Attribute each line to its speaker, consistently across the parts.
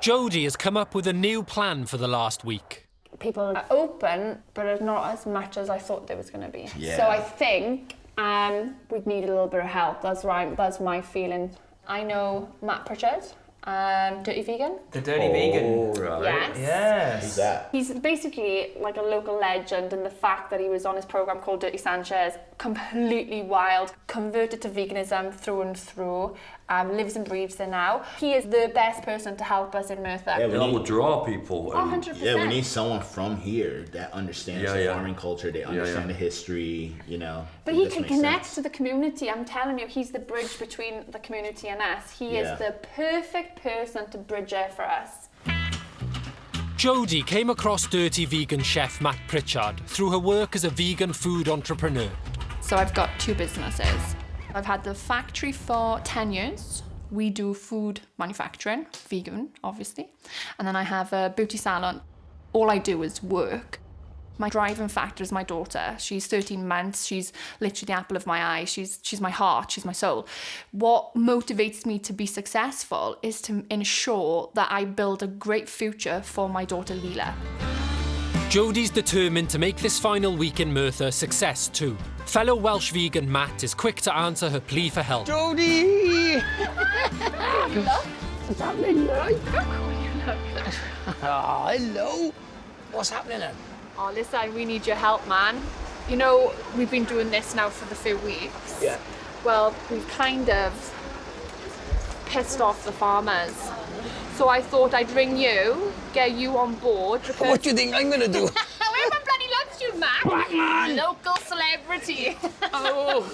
Speaker 1: Jodie has come up with a new plan for the last week.
Speaker 2: People are open, but it's not as much as I thought there was going to be.
Speaker 3: Yeah.
Speaker 2: So I think we'd need a little bit of help. That's right. That's my feeling. I know Matt Pritchard, Dirty Vegan.
Speaker 4: The Dirty Vegan.
Speaker 3: Right.
Speaker 2: Yes.
Speaker 4: Yes.
Speaker 3: Who's that?
Speaker 2: He's basically like a local legend, and the fact that he was on his program called Dirty Sanchez, completely wild, converted to veganism through and through, lives and breathes there now. He is the best person to help us in Merthyr.
Speaker 3: Yeah,
Speaker 5: That would draw people.
Speaker 2: Oh, 100%.
Speaker 3: Yeah, we need someone from here that understands the farming culture, they understand the history, you know.
Speaker 2: But he can connect to the community. I'm telling you, he's the bridge between the community and us. He is the perfect person to bridge it for us.
Speaker 1: Jodie came across Dirty Vegan chef Matt Pritchard through her work as a vegan food entrepreneur.
Speaker 2: So I've got two businesses. I've had the factory for 10 years. We do food manufacturing, vegan, obviously. And then I have a beauty salon. All I do is work. My driving factor is my daughter. She's 13 months. She's literally the apple of my eye. She's my heart. She's my soul. What motivates me to be successful is to ensure that I build a great future for my daughter, Leela.
Speaker 1: Jodie's determined to make this final week in Merthyr a success too. Fellow Welsh vegan Matt is quick to answer her plea for help.
Speaker 4: Jodie!
Speaker 6: What's happening now? Oh, hello. What's happening then?
Speaker 2: Oh, listen, we need your help, man. You know, we've been doing this now for the few weeks.
Speaker 6: Yeah.
Speaker 2: Well, we've kind of pissed off the farmers. So I thought I'd ring you, get you on board. Because...
Speaker 6: What do you think I'm gonna do?
Speaker 2: Everyone bloody loves you, Matt.
Speaker 6: Batman!
Speaker 2: Local celebrity.
Speaker 6: Oh.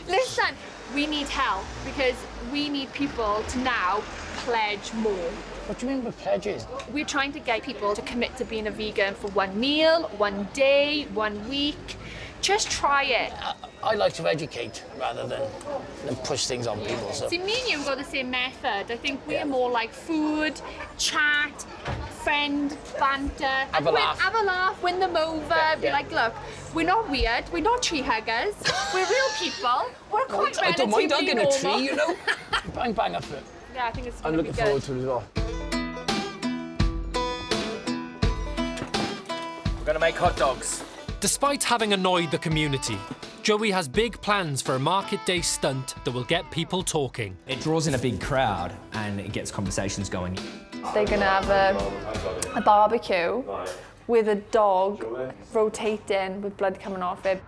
Speaker 2: Listen, we need help because we need people to now pledge more.
Speaker 6: What do you mean by pledges?
Speaker 2: We're trying to get people to commit to being a vegan for 1 meal, 1 day, 1 week. Just try it.
Speaker 6: I like to educate rather than push things on people. So.
Speaker 2: See, me and you have got the same method. I think we're more like food, chat, friend, banter.
Speaker 6: Have a laugh.
Speaker 2: Have a laugh, win them over. Be like, look, we're not weird. We're not tree huggers. We're real people. We're quite
Speaker 6: I don't mind
Speaker 2: relatively
Speaker 6: hugging a
Speaker 2: normal.
Speaker 6: tree, you know. Bang, bang up it.
Speaker 2: Yeah, I think it's
Speaker 6: I'm
Speaker 2: going to be
Speaker 6: looking
Speaker 2: good.
Speaker 6: forward to it as well.
Speaker 4: We're gonna make hot dogs.
Speaker 1: Despite having annoyed the community, Joey has big plans for a market day stunt that will get people talking.
Speaker 7: It draws in a big crowd and it gets conversations going.
Speaker 2: They're going to have a barbecue with a dog rotating with blood coming off it.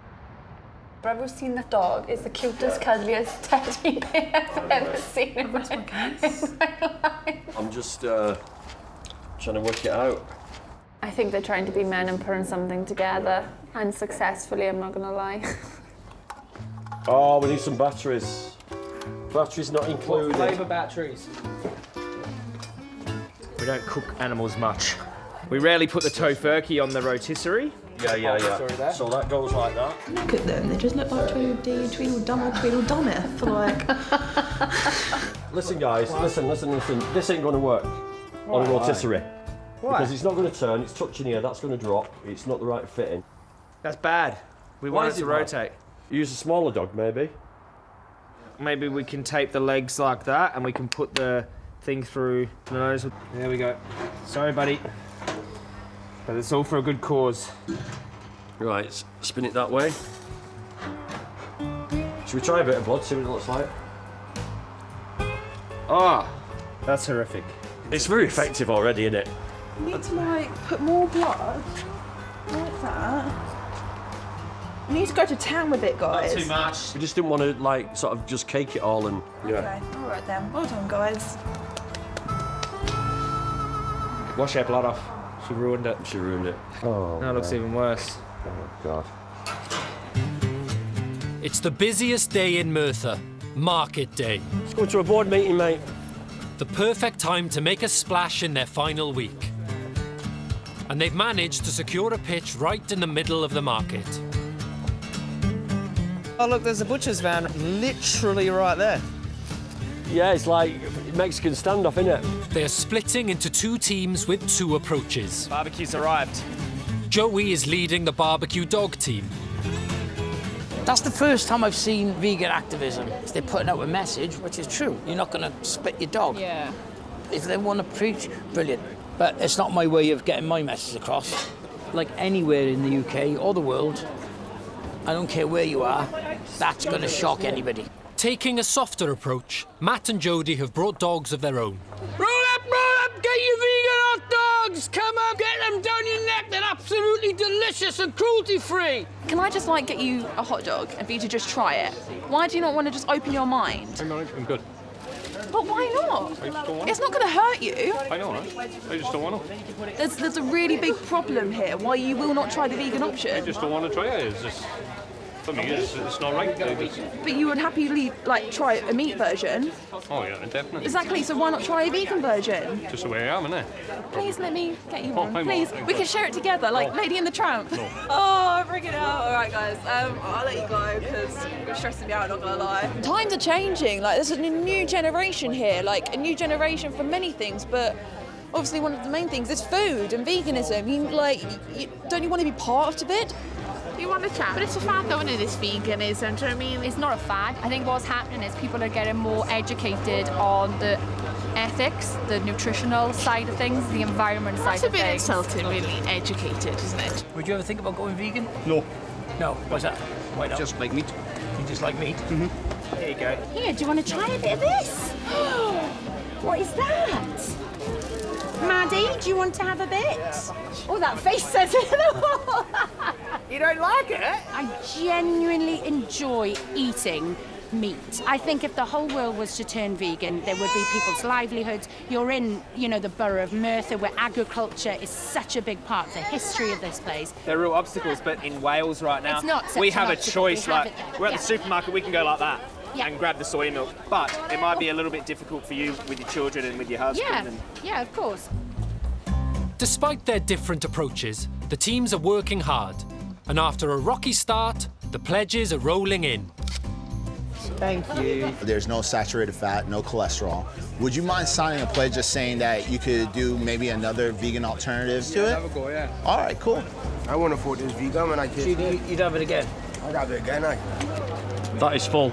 Speaker 2: But I've ever seen the dog. It's the cutest, cuddliest teddy bear I've ever seen in my life.
Speaker 5: I'm just trying to work it out.
Speaker 2: I think they're trying to be men and putting something together. Unsuccessfully, I'm not going to lie.
Speaker 5: Oh, we need some batteries. Batteries not included.
Speaker 4: Flavour batteries. We don't cook animals much. We rarely put the tofurkey on the rotisserie.
Speaker 5: Yeah.
Speaker 4: Sorry there.
Speaker 5: So that goes like that.
Speaker 8: Look at them, they just look like Tweedledum for like...
Speaker 5: Listen, guys, listen. This ain't going to work on a rotisserie.
Speaker 4: Why?
Speaker 5: Because it's not going to turn, it's touching here, that's going to drop. It's not the right fitting.
Speaker 4: That's bad. We
Speaker 5: Why
Speaker 4: want
Speaker 5: is
Speaker 4: it to
Speaker 5: it bad?
Speaker 4: rotate.
Speaker 5: Use a smaller dog, maybe.
Speaker 4: Maybe we can tape the legs like that and we can put the thing through the nose. There we go. Sorry, buddy. But it's all for a good cause.
Speaker 5: Right, spin it that way. Should we try a bit of blood, see what it looks like?
Speaker 4: Oh, that's horrific.
Speaker 5: It's very effective already, isn't it?
Speaker 8: You need to like put more blood, like that. You need to go to town with it, guys.
Speaker 4: Not too much.
Speaker 5: We just didn't want to, like, sort of just cake it all and...
Speaker 8: Okay, all right then. Well done, guys.
Speaker 4: Wash her blood off. She ruined it.
Speaker 5: She ruined it. Oh,
Speaker 4: Now it looks even worse.
Speaker 5: Oh, God.
Speaker 1: It's the busiest day in Merthyr, Market Day.
Speaker 5: Let's go to a board meeting, mate.
Speaker 1: The perfect time to make a splash in their final week. And they've managed to secure a pitch right in the middle of the market.
Speaker 4: Oh, look, there's a butcher's van literally right there.
Speaker 5: Yeah, it's like Mexican standoff, isn't it?
Speaker 1: They are splitting into 2 teams with 2 approaches.
Speaker 4: Barbecue's arrived.
Speaker 1: Joey is leading the barbecue dog team.
Speaker 6: That's the first time I've seen vegan activism. They're putting out a message, which is true. You're not going to spit your dog.
Speaker 2: Yeah.
Speaker 6: if they want to preach, brilliant. But it's not my way of getting my message across. Like anywhere in the UK or the world, I don't care where you are, that's going to shock anybody.
Speaker 1: Taking a softer approach, Matt and Jodie have brought dogs of their own.
Speaker 6: Roll up, get your vegan hot dogs! Come on, get them down your neck. They're absolutely delicious and cruelty-free.
Speaker 8: Can I just like get you a hot dog and for you to just try it? Why do you not want to just open your mind?
Speaker 9: I'm good.
Speaker 8: But why not?
Speaker 9: I just don't want
Speaker 8: It's not going to hurt you.
Speaker 9: I know, I just don't want to.
Speaker 8: There's a really big problem here why you will not try the vegan
Speaker 9: I
Speaker 8: option.
Speaker 9: just don't want to try it. It's just, for me, it's not right.
Speaker 8: But you would happily like try a meat version.
Speaker 9: Oh yeah, definitely.
Speaker 8: Exactly, so why not try a vegan version?
Speaker 9: Just the way I am, innit?
Speaker 8: Please let me get you
Speaker 9: Oh,
Speaker 8: one.
Speaker 9: I'm
Speaker 8: Please,
Speaker 9: all right.
Speaker 8: we can share it together, like Lady and the Tramp.
Speaker 9: No.
Speaker 8: Oh, bring it out. All right, guys. I'll let you go because you're stressing me out, not gonna lie. Times are changing. Like, there's a new generation here, like a new generation for many things, but obviously one of the main things is food and veganism. Don't you want to be part of it?
Speaker 10: You want to chat? But it's a fad though, isn't it, this veganism, do you know what I mean?
Speaker 2: It's not a fad. I think what's happening is people are getting more educated on the ethics, the nutritional side of things, the environment side
Speaker 10: That's a
Speaker 2: of
Speaker 10: bit
Speaker 2: things.
Speaker 10: insulting, really educated, isn't it?
Speaker 6: Would you ever think about going vegan?
Speaker 5: No.
Speaker 6: No, why's that? Why not?
Speaker 5: Just like meat.
Speaker 6: You just like meat?
Speaker 4: There you go.
Speaker 10: Here, do you want to try a bit of this? What is that? Maddie, do you want to have a bit? Oh, that face says it.
Speaker 6: You don't like it?
Speaker 11: I genuinely enjoy eating meat. I think if the whole world was to turn vegan, there would be people's livelihoods. You're in, the borough of Merthyr, where agriculture is such a big part of the history of this place.
Speaker 4: There are real obstacles, but in Wales right now,
Speaker 11: It's not such
Speaker 4: we
Speaker 11: an
Speaker 4: have a
Speaker 11: obstacle.
Speaker 4: choice.
Speaker 11: We have
Speaker 4: Like,
Speaker 11: it there.
Speaker 4: we're at
Speaker 11: Yeah.
Speaker 4: the supermarket, we can go like that
Speaker 11: Yeah.
Speaker 4: and grab the soy milk. But it might be a little bit difficult for you with your children and with your husband.
Speaker 11: Yeah,
Speaker 4: And
Speaker 11: yeah, of course.
Speaker 1: Despite their different approaches, the teams are working hard. And after a rocky start, the pledges are rolling in.
Speaker 4: thank you.
Speaker 3: There's no saturated fat, no cholesterol. Would you mind signing a pledge just saying that you could do maybe another vegan alternative to it?
Speaker 12: Have a go, yeah.
Speaker 3: All right, cool.
Speaker 12: I want to afford this vegan when I can.
Speaker 6: You'd have it again?
Speaker 12: I'd have it again, I.
Speaker 5: That is full.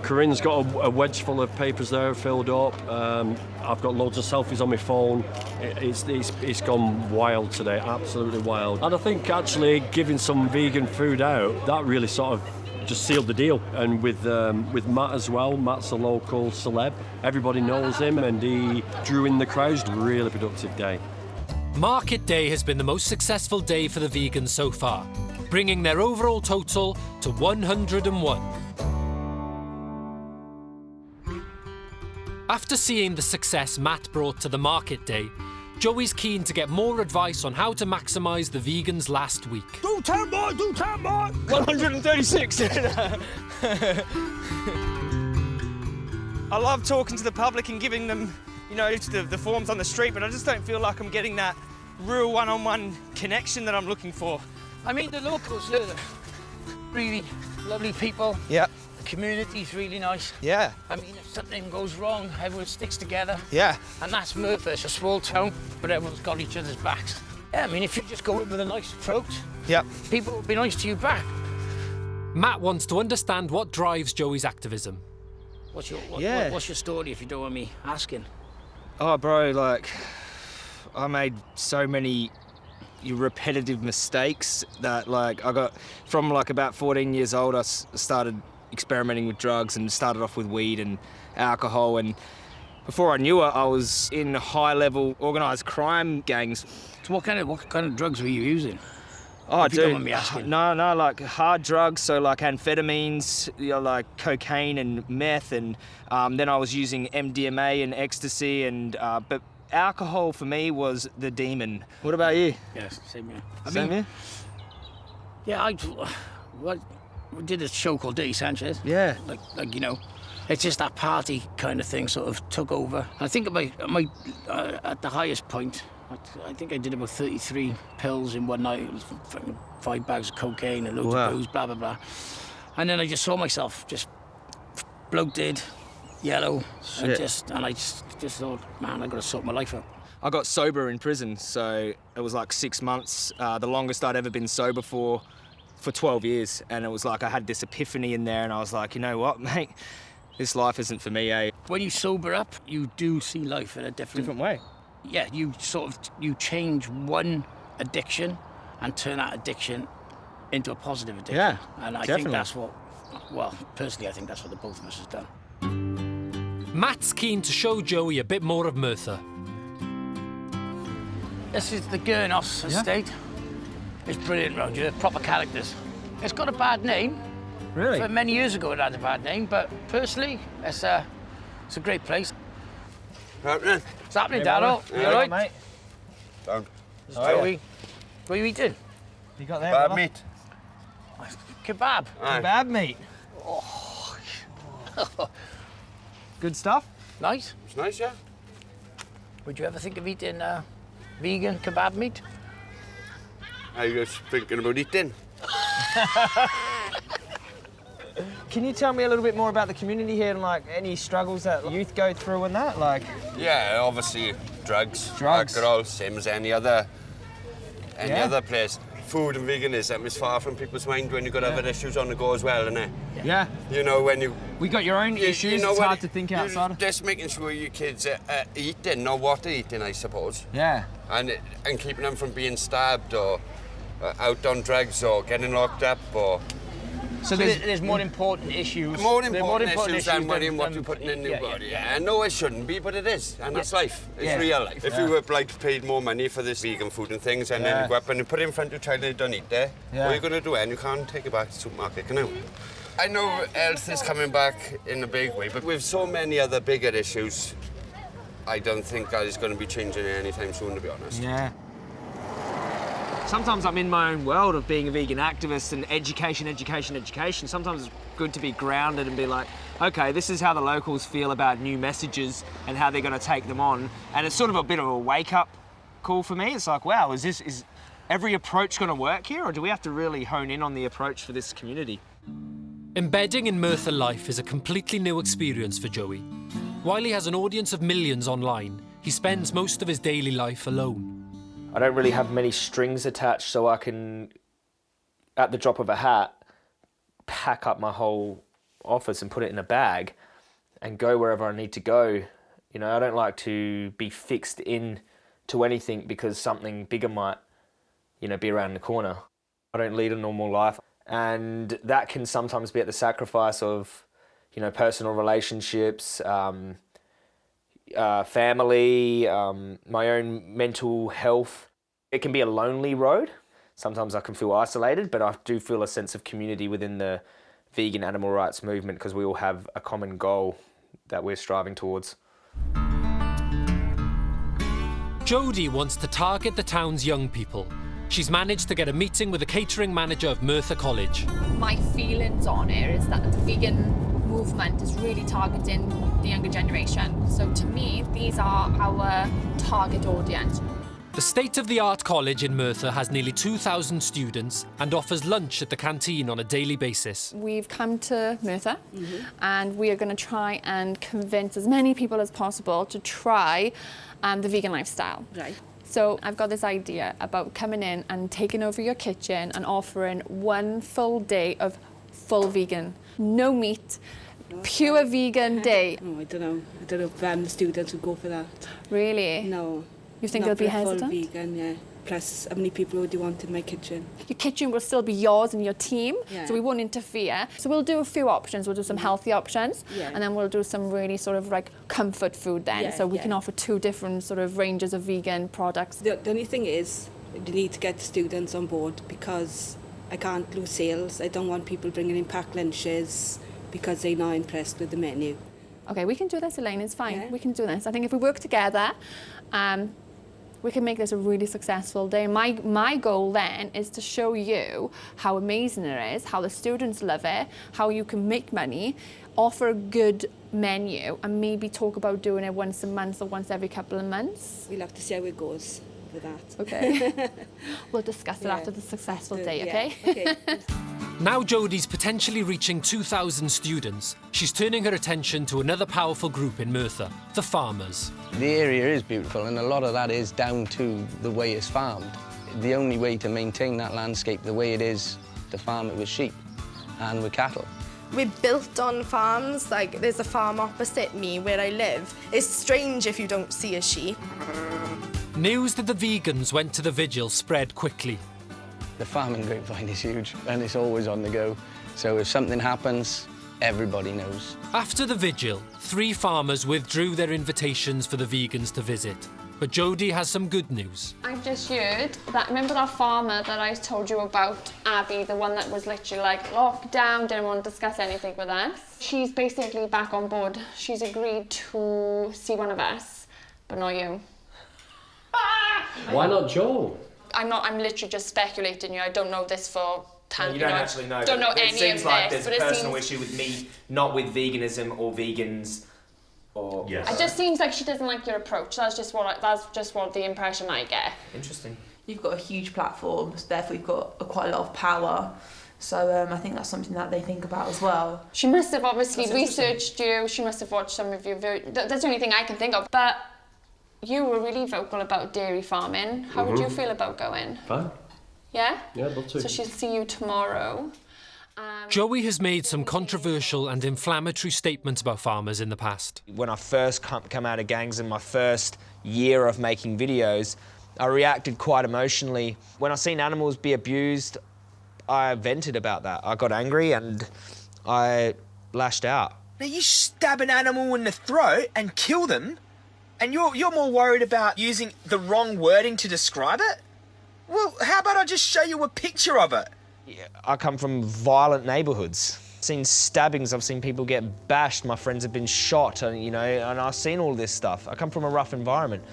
Speaker 5: Corinne's got a wedge full of papers there filled up. I've got loads of selfies on my phone. It's gone wild today, absolutely wild. And I think actually giving some vegan food out, that really sort of just sealed the deal. And with Matt as well, Matt's a local celeb. Everybody knows him and he drew in the crowds. Really productive day.
Speaker 1: Market Day has been the most successful day for the vegans so far, bringing their overall total to 101. After seeing the success Matt brought to the market day, Joey's keen to get more advice on how to maximise the vegans' last week.
Speaker 6: Do 10 more, do 10 more!
Speaker 4: 136. I love talking to the public and giving them, the forms on the street, but I just don't feel like I'm getting that real one-on-one connection that I'm looking for.
Speaker 6: I mean, the locals are really lovely people.
Speaker 4: Yeah.
Speaker 6: The community's really nice.
Speaker 4: Yeah.
Speaker 6: I mean, if something goes wrong, everyone sticks together.
Speaker 4: Yeah.
Speaker 6: And that's Merthyr. It's a small town, but everyone's got each other's backs. Yeah, I mean, if you just go in with a nice approach,
Speaker 4: yeah,
Speaker 6: people will be nice to you back.
Speaker 1: Matt wants to understand what drives Joey's activism.
Speaker 6: What's your story, if you don't want me asking?
Speaker 4: Oh, bro, I made so many repetitive mistakes that, I got from about 14 years old. I started experimenting with drugs and started off with weed and alcohol, and before I knew it, I was in high-level organised crime gangs.
Speaker 6: So what kind of drugs were you using?
Speaker 4: Oh,
Speaker 6: if you don't mind me asking.
Speaker 4: No, hard drugs, so amphetamines, cocaine and meth, and then I was using MDMA and ecstasy, and but alcohol for me was the demon. What about you?
Speaker 6: Yes, same here.
Speaker 4: Same here?
Speaker 6: Yeah, we did a show called Dirty Sanchez.
Speaker 4: Yeah.
Speaker 6: It's just that party kind of thing sort of took over. I think at the highest point, I think I did about 33 pills in one night. It was 5 bags of cocaine and loads of booze, blah, blah, blah. And then I just saw myself just bloated, yellow, and I just thought, man, I got to sort my life out.
Speaker 4: I got sober in prison, so it was 6 months, the longest I'd ever been sober for 12 years. And it was I had this epiphany in there, and I was like, you know what, mate? this life isn't for me, eh?
Speaker 6: When you sober up, you do see life in a different
Speaker 4: way.
Speaker 6: Yeah, you change one addiction and turn that addiction into a positive addiction.
Speaker 4: Yeah,
Speaker 6: and I
Speaker 4: definitely.
Speaker 6: think that's what, well, personally, I think that's what the both of us has done.
Speaker 1: Matt's keen to show Joey a bit more of Merthyr.
Speaker 6: This is the Gurnos estate. It's brilliant round here, proper characters. It's got a bad name.
Speaker 4: Really?
Speaker 6: For many years ago it had a bad name, but personally, it's a great place.
Speaker 12: Happening?
Speaker 6: It's happening,
Speaker 4: Hey,
Speaker 6: Darryl.
Speaker 4: brother.
Speaker 6: You all right?
Speaker 4: Mate.
Speaker 12: Down.
Speaker 6: Joey, what are you eating?
Speaker 4: You got there,
Speaker 12: Bad
Speaker 4: brother?
Speaker 12: meat.
Speaker 6: Kebab.
Speaker 12: Aye.
Speaker 4: Kebab meat. Oh. Good stuff.
Speaker 6: Nice.
Speaker 12: It's nice, yeah.
Speaker 6: Would you ever think of eating vegan kebab meat?
Speaker 12: Are you just thinking about eating?
Speaker 4: Can you tell me a little bit more about the community here and like any struggles that youth go through and that? Like,
Speaker 12: Yeah, obviously drugs,
Speaker 4: Drugs.
Speaker 12: alcohol, same as any other place. Food and veganism is far from people's mind when you've got other issues on the go as well, innit?
Speaker 4: yeah,
Speaker 12: You know, when you...
Speaker 4: we got your own issues. It's
Speaker 12: when
Speaker 4: hard to think outside.
Speaker 12: Just making sure your kids are eating, know what they're eating, I suppose.
Speaker 4: Yeah.
Speaker 12: And keeping them from being stabbed or out on drugs or getting locked up or...
Speaker 6: So there's more important issues.
Speaker 12: More important issues than worrying what you're putting in your body.
Speaker 6: Yeah.
Speaker 12: I know it shouldn't be, but it is, and that's life. It's
Speaker 6: Yeah.
Speaker 12: real life. If you were like paid more money for this vegan food and things, and then you go up and you put it in front of your child and they don't eat there, what are you going to do? And you can't take it back to the supermarket, can you? I know health is coming back in a big way, but with so many other bigger issues, I don't think that is going to be changing anytime soon, to be honest.
Speaker 4: Yeah. Sometimes I'm in my own world of being a vegan activist and education. Sometimes it's good to be grounded and be like, okay, this is how the locals feel about new messages and how they're going to take them on. And it's sort of a bit of a wake-up call for me. It's like, wow, is every approach going to work here, or do we have to really hone in on the approach for this community?
Speaker 1: Embedding in Merthyr life is a completely new experience for Joey. While he has an audience of millions online, he spends most of his daily life alone.
Speaker 7: I don't really have many strings attached, so I can, at the drop of a hat, pack up my whole office and put it in a bag and go wherever I need to go. You know, I don't like to be fixed in to anything because something bigger might, you know, be around the corner. I don't lead a normal life, and that can sometimes be at the sacrifice of, you know, personal relationships, family, my own mental health. It can be a lonely road. Sometimes I can feel isolated, but I do feel a sense of community within the vegan animal rights movement because we all have a common goal that we're striving towards.
Speaker 1: Jodie wants to target the town's young people. She's managed to get a meeting with the catering manager of Merthyr College.
Speaker 2: My feelings on it is that the vegan movement is really targeting the younger generation. So to me, these are our target audience.
Speaker 1: The state-of-the-art college in Merthyr has nearly 2,000 students and offers lunch at the canteen on a daily basis.
Speaker 2: We've come to Merthyr and we are going to try and convince as many people as possible to try the vegan lifestyle.
Speaker 10: Right.
Speaker 2: So I've got this idea about coming in and taking over your kitchen and offering one full day of full vegan, no meat, pure vegan day.
Speaker 13: Oh, I don't know. I don't know if the students would go for that.
Speaker 2: Really?
Speaker 13: No.
Speaker 2: You think
Speaker 13: Not
Speaker 2: they'll be
Speaker 13: for a full
Speaker 2: hesitant?
Speaker 13: vegan, yeah. Plus, how many people would you want in my kitchen?
Speaker 2: Your kitchen will still be yours and your team,
Speaker 13: Yeah.
Speaker 2: so we won't interfere. So we'll do a few options. We'll do some healthy options,
Speaker 13: Yeah.
Speaker 2: and then we'll do some really sort of like comfort food then.
Speaker 13: Yeah,
Speaker 2: So we
Speaker 13: yeah.
Speaker 2: can offer two different sort of ranges of vegan products.
Speaker 13: The only thing is, you need to get students on board because I can't lose sales. I don't want people bringing in packed lunches because they're not impressed with the menu.
Speaker 2: Okay, we can do this, Elaine. It's fine.
Speaker 13: Yeah.
Speaker 2: We can do this. I think if we work together, we can make this a really successful day. My goal then is to show you how amazing it is, how the students love it, how you can make money, offer a good menu, and maybe talk about doing it once a month or once every couple of months.
Speaker 13: We'll have to see how it goes with that.
Speaker 2: Okay. We'll discuss it after the successful day, okay?
Speaker 13: Okay.
Speaker 1: Now Jodie's potentially reaching 2,000 students, she's turning her attention to another powerful group in Merthyr, the farmers.
Speaker 14: The area is beautiful, and a lot of that is down to the way it's farmed. The only way to maintain that landscape the way it is to farm it with sheep and with cattle.
Speaker 15: We're built on farms. Like, there's a farm opposite me where I live. It's strange if you don't see a sheep.
Speaker 1: News that the vegans went to the vigil spread quickly.
Speaker 14: The farming grapevine is huge and it's always on the go. So if something happens, everybody knows.
Speaker 1: After the vigil, 3 farmers withdrew their invitations for the vegans to visit. But Jodie has some good news.
Speaker 2: I've just heard that, remember that farmer that I told you about, Abby, the one that was literally like locked down, didn't want to discuss anything with us? She's basically back on board. She's agreed to see one of us, but not you.
Speaker 5: Why not Joe?
Speaker 2: I'm literally just speculating you. I don't know this for
Speaker 7: You don't actually know.
Speaker 2: Don't know
Speaker 7: It
Speaker 2: any
Speaker 7: seems
Speaker 2: of
Speaker 7: like
Speaker 2: this,
Speaker 7: there's a
Speaker 2: but it
Speaker 7: personal
Speaker 2: seems...
Speaker 7: issue with me, not with veganism or vegans, or
Speaker 2: It just seems like she doesn't like your approach. That's just what the impression I get.
Speaker 7: Interesting.
Speaker 8: You've got a huge platform, so therefore you've got quite a lot of power. So I think that's something that they think about as well.
Speaker 2: She must have obviously researched you. She must have watched some of your that's the only thing I can think of. But you were really vocal about dairy farming. How would you feel about going?
Speaker 5: Fine.
Speaker 2: Yeah?
Speaker 5: Yeah, I'd love to.
Speaker 2: So she'll see you tomorrow.
Speaker 1: Joey has made some controversial and inflammatory statements about farmers in the past.
Speaker 7: When I first come out of gangs in my first year of making videos, I reacted quite emotionally. When I seen animals be abused, I vented about that. I got angry and I lashed out.
Speaker 16: Now you stab an animal in the throat and kill them, and you're more worried about using the wrong wording to describe it? Well, how about I just show you a picture of it?
Speaker 7: Yeah, I come from violent neighbourhoods. I've seen stabbings, I've seen people get bashed, my friends have been shot, and, you know, and I've seen all this stuff. I come from a rough environment.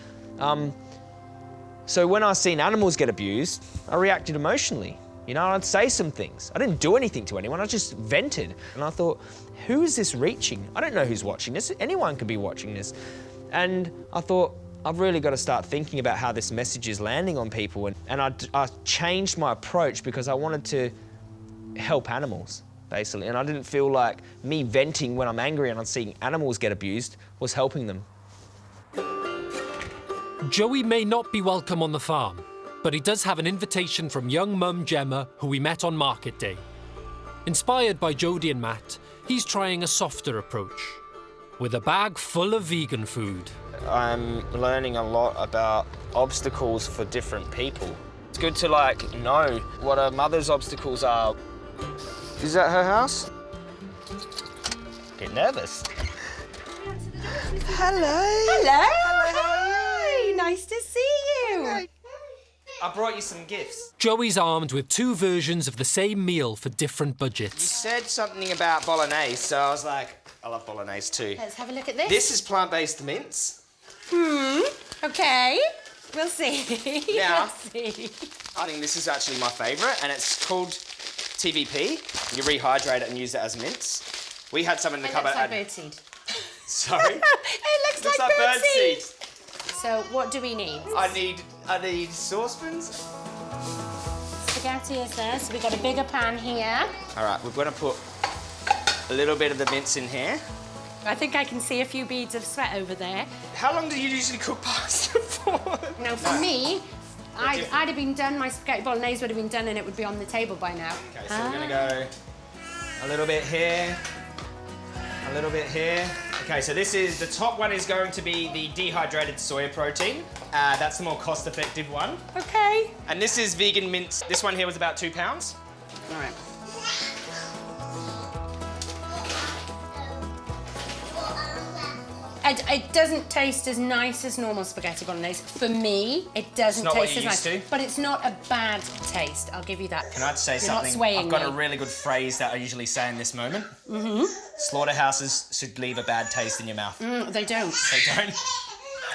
Speaker 7: So when I seen animals get abused, I reacted emotionally. You know, I'd say some things. I didn't do anything to anyone, I just vented. And I thought, who is this reaching? I don't know who's watching this. Anyone could be watching this. And I thought, I've really got to start thinking about how this message is landing on people. And I changed my approach because I wanted to help animals, basically. And I didn't feel like me venting when I'm angry and I'm seeing animals get abused was helping them.
Speaker 1: Joey may not be welcome on the farm, but he does have an invitation from young mum Gemma, who we met on market day. Inspired by Jodie and Matt, he's trying a softer approach, with a bag full of vegan food.
Speaker 7: I'm learning a lot about obstacles for different people. It's good to, like, know what a mother's obstacles are. Is that her house? Get nervous.
Speaker 10: Hello. Hello. Hi. Nice to see you.
Speaker 7: I brought you some gifts.
Speaker 1: Joey's armed with 2 versions of the same meal for different budgets.
Speaker 7: You said something about bolognese, so I was like, I love bolognese too.
Speaker 10: Let's have a look at this.
Speaker 7: This is plant-based mince.
Speaker 10: Okay. We'll see.
Speaker 7: Now,
Speaker 10: We'll see.
Speaker 7: I think this is actually my favourite, and it's called TVP. You rehydrate it and use it as mince. We had some in the cupboard.
Speaker 10: It looks like birdseed.
Speaker 7: Sorry?
Speaker 10: It looks like birdseed. So what do we need?
Speaker 7: I need saucepans.
Speaker 10: Spaghetti is there, so we've got a bigger pan here.
Speaker 7: All right, we're going to put a little bit of the mince in here.
Speaker 10: I think I can see a few beads of sweat over there.
Speaker 7: How long do you usually cook pasta for?
Speaker 10: Now, for me, I'd have been done, my spaghetti bolognese would have been done and it would be on the table by now.
Speaker 7: Okay, so we're going to go a little bit here, a little bit here. Okay, so this is, the top one is going to be the dehydrated soya protein. That's the more cost-effective one.
Speaker 10: Okay.
Speaker 7: And this is vegan mince. This one here was about £2.
Speaker 10: All right. It doesn't taste as nice as normal spaghetti bolognese. For me, it doesn't taste as nice. But it's not a bad taste, I'll give you that.
Speaker 7: Can I just say
Speaker 10: You're
Speaker 7: something?
Speaker 10: Not swaying
Speaker 7: I've got
Speaker 10: me.
Speaker 7: a really good phrase that I usually say in this moment.
Speaker 10: Mm-hmm.
Speaker 7: Slaughterhouses should leave a bad taste in your mouth.
Speaker 10: They don't.
Speaker 7: They don't?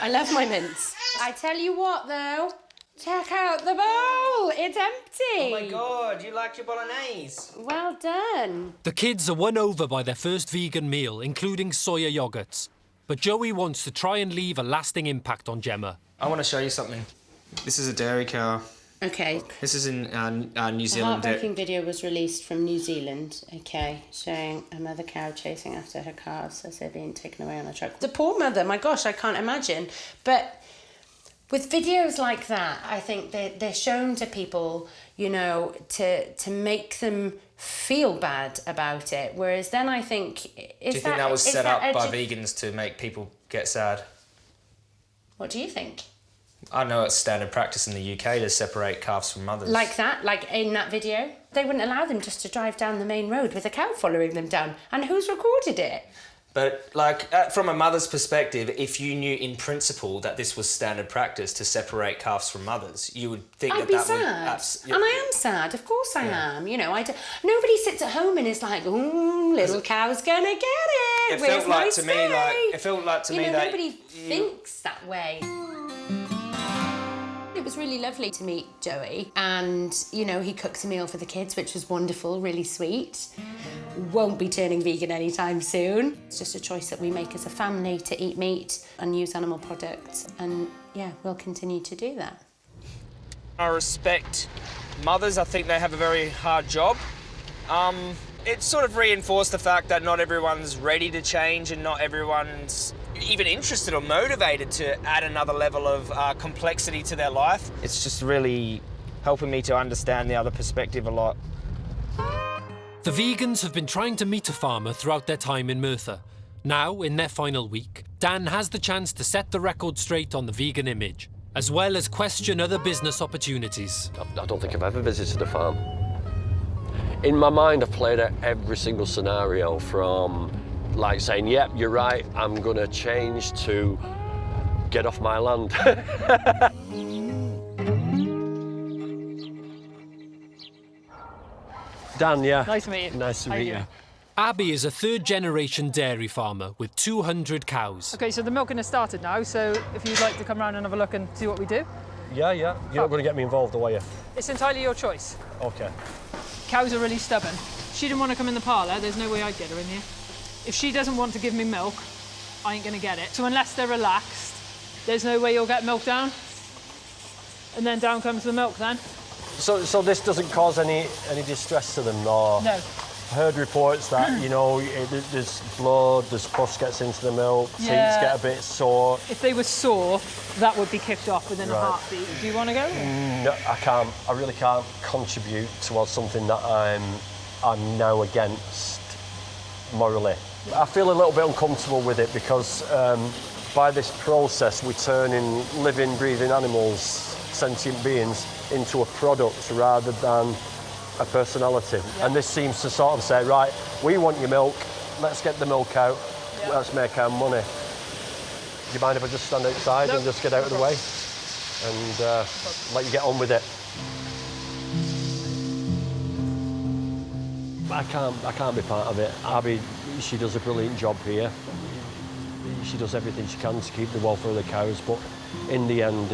Speaker 10: I love my mince. I tell you what, though, check out the bowl. It's empty.
Speaker 7: Oh my God, you like your bolognese?
Speaker 10: Well done.
Speaker 1: The kids are won over by their first vegan meal, including soya yogurts. But Joey wants to try and leave a lasting impact on Gemma.
Speaker 7: I want to show you something. This is a dairy cow.
Speaker 10: Okay.
Speaker 7: This is in New
Speaker 10: A
Speaker 7: Zealand.
Speaker 10: heartbreaking video was released from New Zealand, okay, showing a mother cow chasing after her calves as they're being taken away on a truck. The poor mother, my gosh, I can't imagine. But
Speaker 11: With videos like that, I think they're shown to people, you know, to make them feel bad about it. Whereas then I think...
Speaker 7: Do you think that was set up by vegans to make people get sad?
Speaker 11: What do you think?
Speaker 7: I know it's standard practice in the UK to separate calves from mothers.
Speaker 11: Like that? Like in that video? They wouldn't allow them just to drive down the main road with a cow following them down. And who's recorded it?
Speaker 7: But, like, from a mother's perspective, if you knew in principle that this was standard practice to separate calves from mothers, you would think
Speaker 11: I'd
Speaker 7: that
Speaker 11: be
Speaker 7: that
Speaker 11: sad.
Speaker 7: would...
Speaker 11: And I am sad, of course I am. You know, nobody sits at home and is like, ooh, little cow's gonna get it.
Speaker 7: It felt like to me, that...
Speaker 11: Nobody thinks that way. It was really lovely to meet Joey, and, you know, he cooks a meal for the kids, which was wonderful, really sweet. Won't be turning vegan anytime soon. It's just a choice that we make as a family to eat meat and use animal products, and yeah, we'll continue to do that.
Speaker 4: I respect mothers. I think they have a very hard job. It sort of reinforced the fact that not everyone's ready to change and not everyone's even interested or motivated to add another level of complexity to their life. It's just really helping me to understand the other perspective a lot.
Speaker 1: The vegans have been trying to meet a farmer throughout their time in Merthyr. Now, in their final week, Dan has the chance to set the record straight on the vegan image, as well as question other business opportunities.
Speaker 5: I don't think I've ever visited a farm. In my mind, I've played out every single scenario from, like, saying, yep, you're right, I'm gonna change, to get off my land. Dan, yeah.
Speaker 17: Nice to meet you.
Speaker 5: Nice to meet you.
Speaker 1: Abby is a third-generation dairy farmer with 200 cows.
Speaker 17: OK, so the milking has started now, so if you'd like to come round and have a look and see what we do.
Speaker 5: Yeah. You're not going to get me involved, are you?
Speaker 17: It's entirely your choice.
Speaker 5: OK.
Speaker 17: Cows are really stubborn. She didn't want to come in the parlour, there's no way I'd get her in here. If she doesn't want to give me milk, I ain't going to get it. So unless they're relaxed, there's no way you'll get milk down. And then down comes the milk then.
Speaker 5: So this doesn't cause any distress to them, or?
Speaker 17: No.
Speaker 5: I heard reports that, you know, there's blood, there's pus gets into the milk, teats get a bit sore.
Speaker 17: If they were sore, that would be kicked off within a heartbeat. Do you want to go?
Speaker 5: No, I can't. I really can't contribute towards something that I'm now against morally. I feel a little bit uncomfortable with it because by this process we're turning living, breathing animals, sentient beings, into a product rather than a personality. And this seems to sort of say, right, we want your milk, let's get the milk out, let's make our money. Do you mind if I just stand outside and just get out of the way and let you get on with it? I can't be part of it. Abby, she does a brilliant job here. She does everything she can to keep the welfare of the cows, but in the end,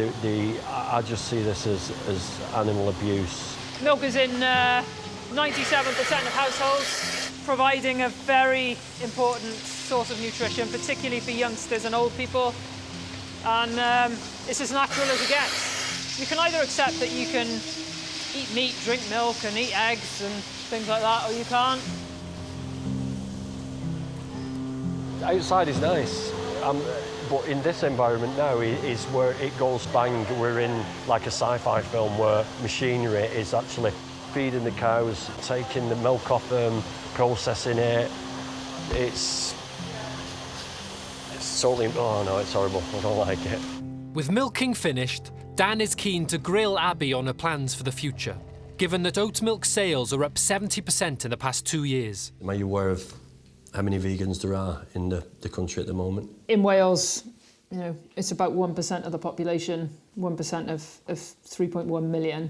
Speaker 5: I just see this as animal abuse.
Speaker 17: Milk is in 97% of households, providing a very important source of nutrition, particularly for youngsters and old people. And it's as natural as it gets. You can either accept that you can eat meat, drink milk, and eat eggs and things like that, or you can't.
Speaker 5: Outside is nice, but in this environment now is where it goes bang. We're in like a sci-fi film where machinery is actually feeding the cows, taking the milk off them, processing it. It's totally, oh no, it's horrible. I don't like it.
Speaker 1: With milking finished, Dan is keen to grill Abby on her plans for the future, given that oat milk sales are up 70% in the past 2 years.
Speaker 5: Am you aware of how many vegans there are in the country at the moment?
Speaker 17: In Wales, you know, it's about 1% of the population, 1% of 3.1 million.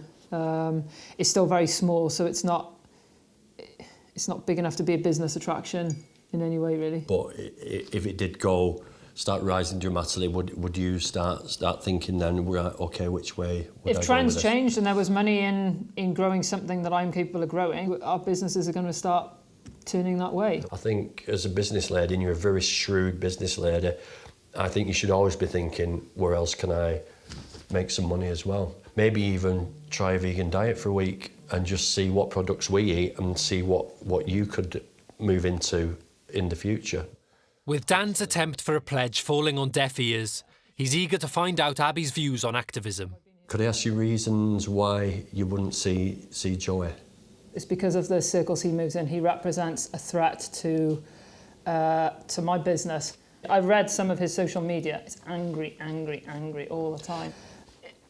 Speaker 17: It's still very small, so it's not big enough to be a business attraction in any way, really.
Speaker 5: But if it did start rising dramatically, would you start thinking then, okay, which way would I go with this?
Speaker 17: If trends changed and there was money in growing something that I'm capable of growing, our businesses are going to start turning that way.
Speaker 5: I think as a business lady, and you're a very shrewd business lady, I think you should always be thinking, where else can I make some money as well? Maybe even try a vegan diet for a week and just see what products we eat and see what you could move into in the future.
Speaker 1: With Dan's attempt for a pledge falling on deaf ears, He's eager to find out Abby's views on activism.
Speaker 5: Could I ask you reasons why you wouldn't see Joey?
Speaker 18: It's because of the circles he moves in. He represents a threat to my business. I've read some of his social media. It's angry, angry, angry all the time.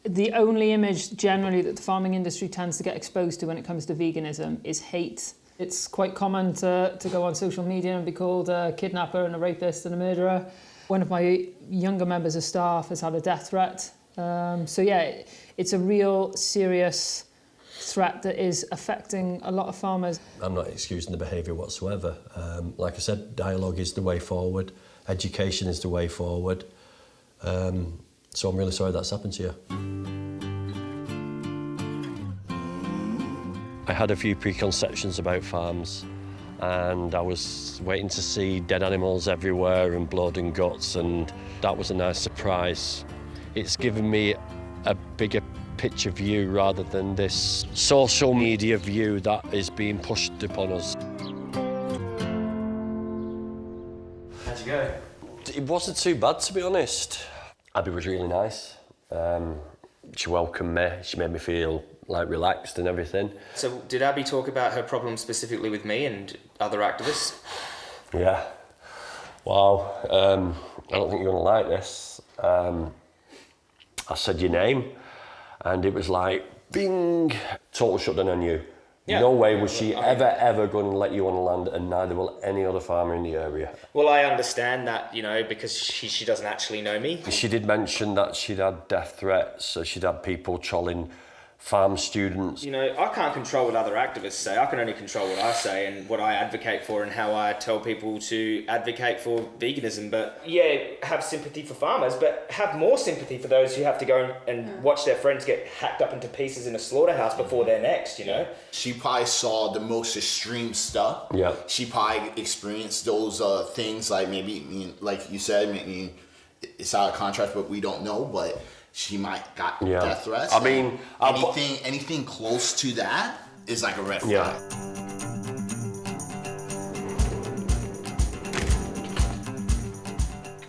Speaker 18: The only image generally that the farming industry tends to get exposed to when it comes to veganism is hate. It's quite common to go on social media and be called a kidnapper and a rapist and a murderer. One of my younger members of staff has had a death threat. So yeah, it's a real serious threat that is affecting a lot of farmers.
Speaker 5: I'm not excusing the behaviour whatsoever. Like I said, dialogue is the way forward, education is the way forward. So I'm really sorry that's happened to you. I had a few preconceptions about farms, and I was waiting to see dead animals everywhere and blood and guts, and that was a nice surprise. It's given me a bigger picture view rather than this social media view that is being pushed upon us.
Speaker 7: How'd you go?
Speaker 5: It wasn't too bad, to be honest. Abby was really nice. She welcomed me. She made me feel like relaxed and everything.
Speaker 7: So did Abby talk about her problem specifically with me and other activists?
Speaker 5: Yeah. Wow. I don't think you're gonna like this. I said your name, and it was like, bing, total shutdown on you. Yeah. No way was she ever going to let you on land, and neither will any other farmer in the area.
Speaker 7: Well, I understand that, you know, because she doesn't actually know me.
Speaker 5: She did mention that she'd had death threats, so she'd had people trolling farm students.
Speaker 7: You know, I can't control what other activists say. I can only control what I say and what I advocate for and how I tell people to advocate for veganism. But yeah, have sympathy for farmers, but have more sympathy for those who have to go and watch their friends get hacked up into pieces in a slaughterhouse before they're next, you know?
Speaker 3: She probably saw the most extreme stuff.
Speaker 5: Yeah.
Speaker 3: She probably experienced those things, like maybe, like you said, maybe it's out of contract, but we don't know, but she might got death threats.
Speaker 5: I mean,
Speaker 3: anything close to that is like a red flag.
Speaker 5: Yeah.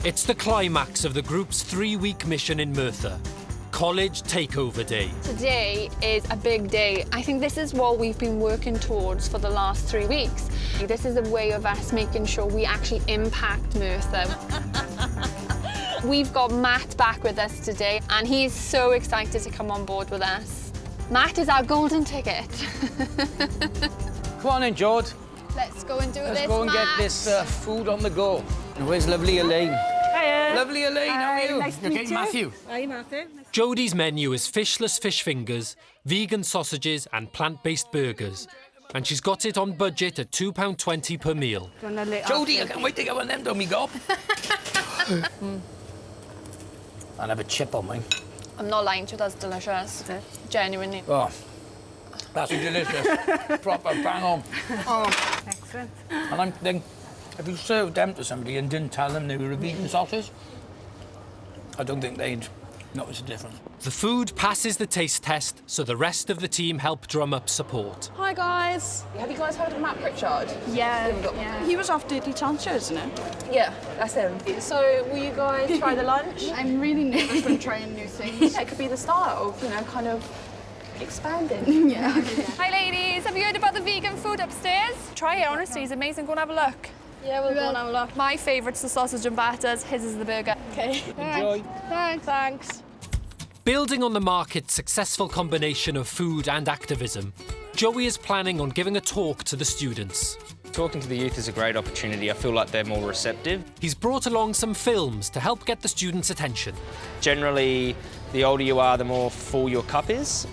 Speaker 1: It's the climax of the group's 3-week mission in Merthyr, College Takeover Day.
Speaker 2: Today is a big day. I think this is what we've been working towards for the last 3 weeks. This is a way of us making sure we actually impact Merthyr. We've got Matt back with us today, and he's so excited to come on board with us. Matt is our golden ticket.
Speaker 6: Come on in, George.
Speaker 2: Let's go and do this,
Speaker 6: Let's go and
Speaker 2: Matt.
Speaker 6: get this food on the go. And where's lovely Elaine?
Speaker 17: Hiya.
Speaker 6: Lovely Elaine, how are you?
Speaker 17: Nice to
Speaker 6: You're
Speaker 17: meet
Speaker 6: getting
Speaker 17: you.
Speaker 6: Matthew.
Speaker 13: Hi, Matthew.
Speaker 1: Jodie's menu is fishless fish fingers, vegan sausages and plant-based burgers. And she's got it on budget at £2.20 per meal.
Speaker 6: Jodie, I can't wait to get one of them, don't me gob. I'll have a chip on mine.
Speaker 2: I'm not lying to you, that's delicious. Genuinely.
Speaker 6: Oh, that's delicious. Proper bang on.
Speaker 10: Oh, excellent.
Speaker 6: And I'm thinking, if you served them to somebody and didn't tell them they were a vegan sausage, I don't think they'd notice a difference.
Speaker 1: The food passes the taste test, so the rest of the team help drum up support.
Speaker 8: Hi guys. Have you guys heard of Matt Pritchard?
Speaker 10: Yeah.
Speaker 8: He was off Dirty Tancho, isn't it?
Speaker 2: Yeah, that's him. So will you guys try the lunch?
Speaker 10: I'm really nervous when trying new things.
Speaker 2: It could be the start of, you know, kind of expanding.
Speaker 10: Yeah.
Speaker 2: Hi ladies, have you heard about the vegan food upstairs? Try it, honestly, it's amazing. Go and have a look. Yeah, we'll go and have a look. My favourite's the sausage and batters, his is the burger. Okay.
Speaker 6: Enjoy.
Speaker 2: Thanks.
Speaker 1: Building on the market's successful combination of food and activism, Joey is planning on giving a talk to the students.
Speaker 7: Talking to the youth is a great opportunity. I feel like they're more receptive.
Speaker 1: He's brought along some films to help get the students' attention.
Speaker 7: Generally, the older you are, the more full your cup is.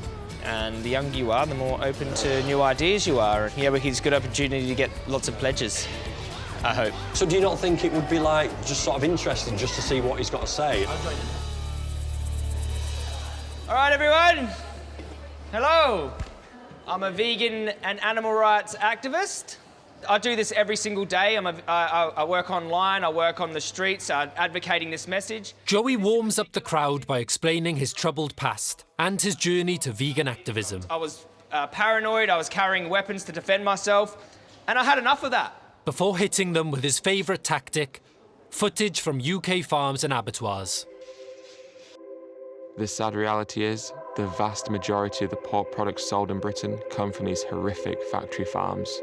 Speaker 7: And the younger you are, the more open to new ideas you are. And yeah, he's a good opportunity to get lots of pledges, I hope.
Speaker 5: So do you not think it would be like just sort of interesting just to see what he's got to say?
Speaker 4: All right, everyone. Hello. I'm a vegan and animal rights activist. I do this every single day. I work online, I work on the streets, advocating this message.
Speaker 1: Joey warms up the crowd by explaining his troubled past and his journey to vegan activism.
Speaker 4: I was paranoid, I was carrying weapons to defend myself, and I had enough of that.
Speaker 1: Before hitting them with his favourite tactic, footage from UK farms and abattoirs.
Speaker 19: The sad reality is, the vast majority of the pork products sold in Britain come from these horrific factory farms.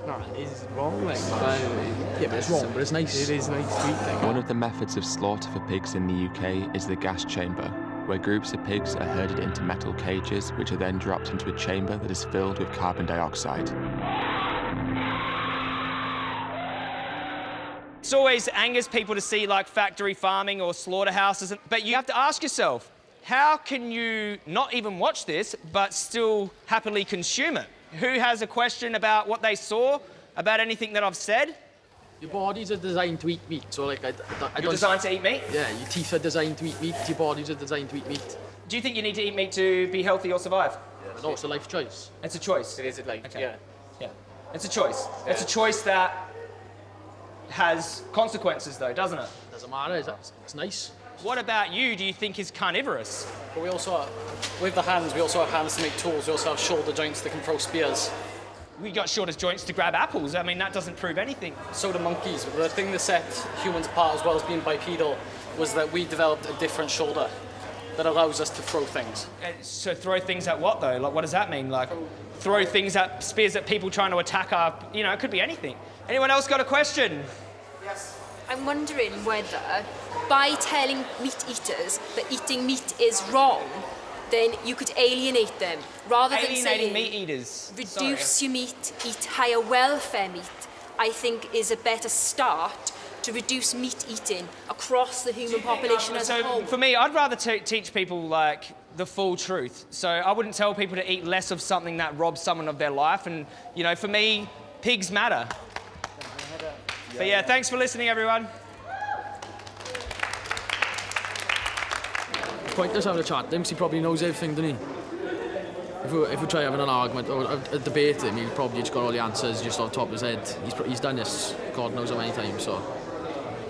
Speaker 20: No, it is wrong, like, yeah, but it's wrong, but it's nice. It is nice to eat. Like.
Speaker 19: One of the methods of slaughter for pigs in the UK is the gas chamber, where groups of pigs are herded into metal cages, which are then dropped into a chamber that is filled with carbon dioxide.
Speaker 16: It's always angers people to see like factory farming or slaughterhouses, but you have to ask yourself, how can you not even watch this, but still happily consume it? Who has a question about what they saw, about anything that I've said?
Speaker 20: Your bodies are designed to eat meat, so like
Speaker 16: You're designed to eat meat?
Speaker 20: Yeah, your teeth are designed to eat meat, your bodies are designed to eat meat.
Speaker 16: Do you think you need to eat meat to be healthy or survive?
Speaker 20: Yeah, no, it's a life choice.
Speaker 16: It's a choice?
Speaker 20: It is a life,
Speaker 16: okay.
Speaker 20: yeah.
Speaker 16: Yeah, it's a choice. Yeah. It's a choice that has consequences though, doesn't it?
Speaker 20: Doesn't matter, it's nice.
Speaker 16: What about you, do you think is carnivorous?
Speaker 20: But we also, with the hands, we also have hands to make tools, we also have shoulder joints that can throw spears.
Speaker 16: We got shoulder joints to grab apples. I mean, that doesn't prove anything.
Speaker 20: So do monkeys. The thing that set humans apart, as well as being bipedal, was that we developed a different shoulder that allows us to throw things.
Speaker 16: So throw things at what, though? Like, what does that mean? Like, throw things at, spears at people trying to attack our, you know, it could be anything. Anyone else got a question?
Speaker 21: Yes. I'm wondering whether, by telling meat eaters that eating meat is wrong, then you could alienate them, rather than saying
Speaker 16: meat eaters.
Speaker 21: Reduce your meat, eat higher welfare meat, I think is a better start to reduce meat eating across the human population as a whole.
Speaker 16: For me, I'd rather teach people like the full truth. So I wouldn't tell people to eat less of something that robs someone of their life. And you know, for me, pigs matter. But yeah, thanks for listening, everyone.
Speaker 20: Pointless having a chat with him because he probably knows everything, doesn't he? If we try having an argument or a debate with him, he's probably just got all the answers just off the top of his head. He's done this God knows how many times, so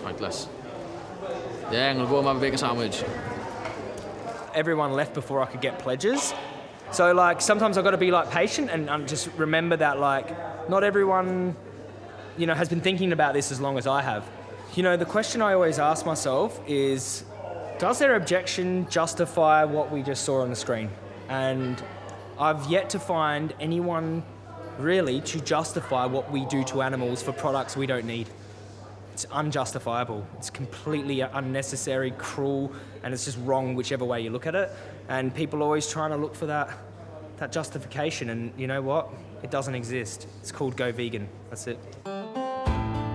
Speaker 20: pointless. Yeah, I'm gonna go and have a bacon sandwich.
Speaker 16: Everyone left before I could get pledges. So like sometimes I've got to be like patient and just remember that like not everyone, you know, has been thinking about this as long as I have. You know, the question I always ask myself is, does their objection justify what we just saw on the screen? And I've yet to find anyone really to justify what we do to animals for products we don't need. It's unjustifiable. It's completely unnecessary, cruel, and it's just wrong whichever way you look at it. And people are always trying to look for that justification, and you know what? It doesn't exist. It's called Go Vegan. That's it.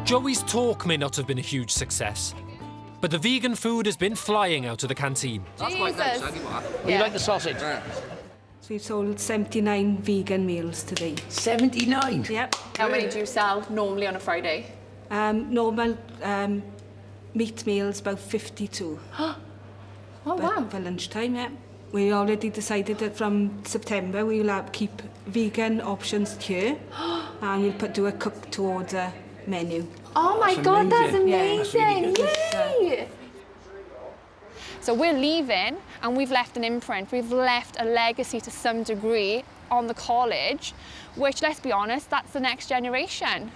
Speaker 1: Joey's talk may not have been a huge success, but the vegan food has been flying out of the canteen.
Speaker 6: That's quite nice, I give that.
Speaker 21: Yeah.
Speaker 6: You like the sausage?
Speaker 13: So we've sold 79 vegan meals today.
Speaker 6: 79?
Speaker 13: Yep.
Speaker 2: How many do you sell normally on a Friday?
Speaker 13: Normal meat meals, about 52.
Speaker 2: Oh, wow.
Speaker 13: For lunchtime, yeah. We already decided that from September we'll keep vegan options here and we'll do a cook to order menu.
Speaker 2: Oh my God, that's amazing!
Speaker 13: Yeah,
Speaker 2: Yay! So we're leaving and we've left an imprint, we've left a legacy to some degree on the college, which, let's be honest, that's the next generation.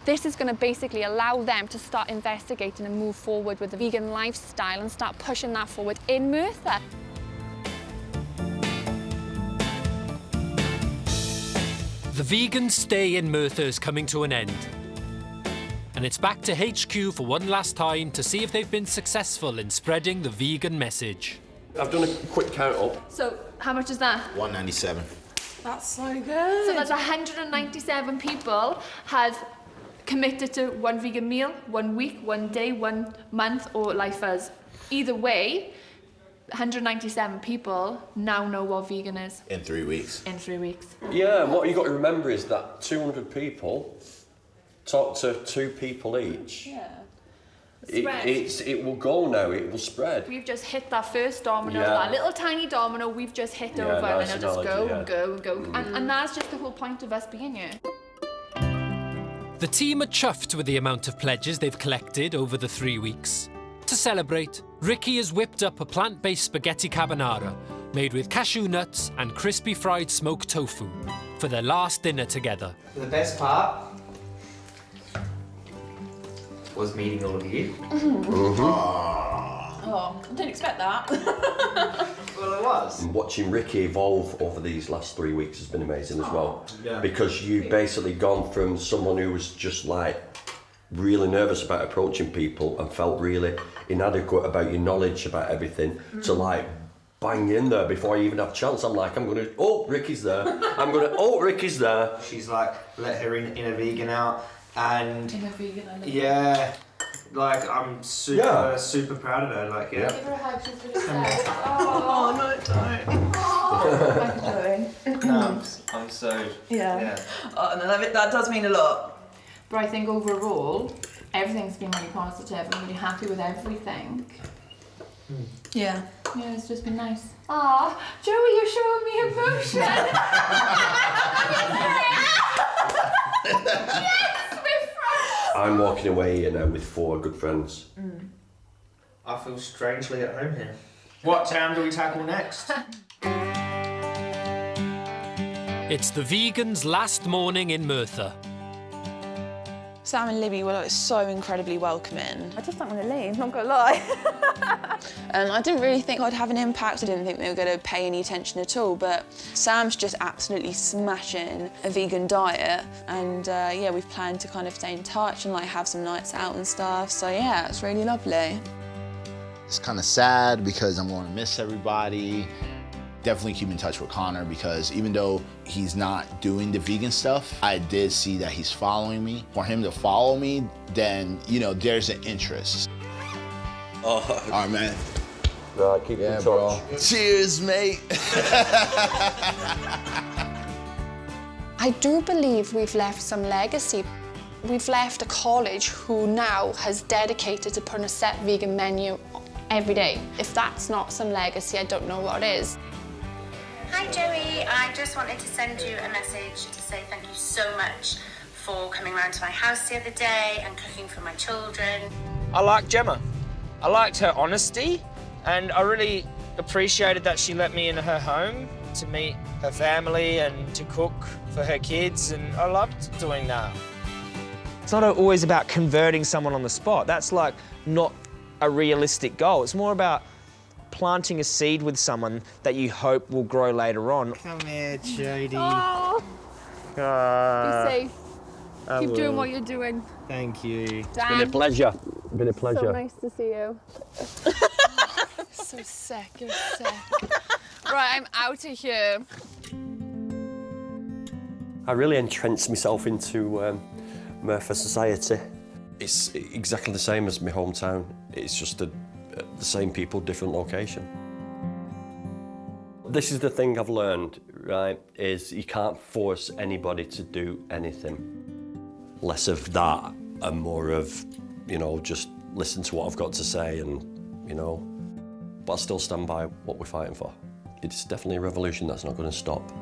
Speaker 2: This is going to basically allow them to start investigating and move forward with the vegan lifestyle and start pushing that forward in Merthyr.
Speaker 1: The vegan stay in Merthyr is coming to an end. And it's back to HQ for one last time to see if they've been successful in spreading the vegan message.
Speaker 5: I've done a quick count up.
Speaker 2: So, how much is that?
Speaker 3: $197.
Speaker 2: That's so good. So that's 197 people have committed to one vegan meal, 1 week, 1 day, 1 month, or lifers. Either way, 197 people now know what vegan is.
Speaker 3: In 3 weeks.
Speaker 2: In 3 weeks.
Speaker 5: Yeah, what you've got to remember is that 200 people talk to 2 people each.
Speaker 2: Yeah.
Speaker 5: It will go now, it will spread.
Speaker 2: We've just hit that first domino,
Speaker 5: Yeah.
Speaker 2: that little tiny domino we've just hit over,
Speaker 5: nice
Speaker 2: and it'll just go
Speaker 5: analogy,
Speaker 2: and go and go. And that's just the whole point of us being here.
Speaker 1: The team are chuffed with the amount of pledges they've collected over the 3 weeks. To celebrate, Ricky has whipped up a plant-based spaghetti carbonara made with cashew nuts and crispy fried smoked tofu for their last dinner together.
Speaker 7: The best part was meeting all of you.
Speaker 8: Oh, I didn't expect that.
Speaker 7: Well, it was.
Speaker 9: And watching Ricky evolve over these last 3 weeks has been amazing as well.
Speaker 7: Yeah.
Speaker 9: Because you've basically gone from someone who was just like really nervous about approaching people and felt really inadequate about your knowledge about everything to like bang in there before I even have a chance. I'm like, Ricky's there. Ricky's there.
Speaker 7: She's like, let her inner vegan out, and
Speaker 2: Inner vegan, I love
Speaker 7: yeah, like I'm super proud of her. Like, yeah.
Speaker 2: Give her a hug, she's really sad. Oh, no, don't.
Speaker 7: No, I'm so
Speaker 8: Yeah. Oh, no, that does mean a lot.
Speaker 2: But I think overall, everything's been really positive. I'm really happy with everything.
Speaker 8: Yeah.
Speaker 2: Yeah, it's just been nice. Aw, Joey, you're showing me emotion. Yes, we're friends.
Speaker 9: I'm walking away here now with 4 good friends.
Speaker 7: I feel strangely at home here. What town do we tackle next?
Speaker 1: It's the vegans' last morning in Merthyr.
Speaker 8: Sam and Libby were like so incredibly welcoming.
Speaker 15: I just don't want to leave, not gonna lie.
Speaker 8: And I didn't really think I'd have an impact. I didn't think they were going to pay any attention at all, but Sam's just absolutely smashing a vegan diet. And yeah, we've planned to kind of stay in touch and like have some nights out and stuff. So yeah, it's really lovely.
Speaker 3: It's kind of sad because I'm going to miss everybody. Definitely keep in touch with Connor because even though he's not doing the vegan stuff, I did see that he's following me. For him to follow me, then, you know, there's an interest. Oh. All right, man.
Speaker 9: Right, keep in touch.
Speaker 3: Bro. Cheers, mate.
Speaker 2: I do believe we've left some legacy. We've left a college who now has dedicated to putting a set vegan menu every day. If that's not some legacy, I don't know what is.
Speaker 10: Hi Joey, I just wanted to send you a message to say thank you so much for coming round to my house the other day and cooking for my children.
Speaker 16: I like Gemma. I liked her honesty, and I really appreciated that she let me in her home to meet her family and to cook for her kids, and I loved doing that. It's not always about converting someone on the spot. That's like not a realistic goal. It's more about planting a seed with someone that you hope will grow later on.
Speaker 7: Come here, Jodie.
Speaker 2: Oh, be safe. Keep doing what you're doing.
Speaker 7: Thank you.
Speaker 2: Dan,
Speaker 9: Been a pleasure. Been a pleasure.
Speaker 2: so nice to see you. So sick, you're sick. Right, I'm out of here.
Speaker 9: I really entrenched myself into Merthyr society. It's exactly the same as my hometown. It's just the same people, different location. This is the thing I've learned, right, is you can't force anybody to do anything. Less of that and more of, you know, just listen to what I've got to say and, you know, but I still stand by what we're fighting for. It's definitely a revolution that's not going to stop.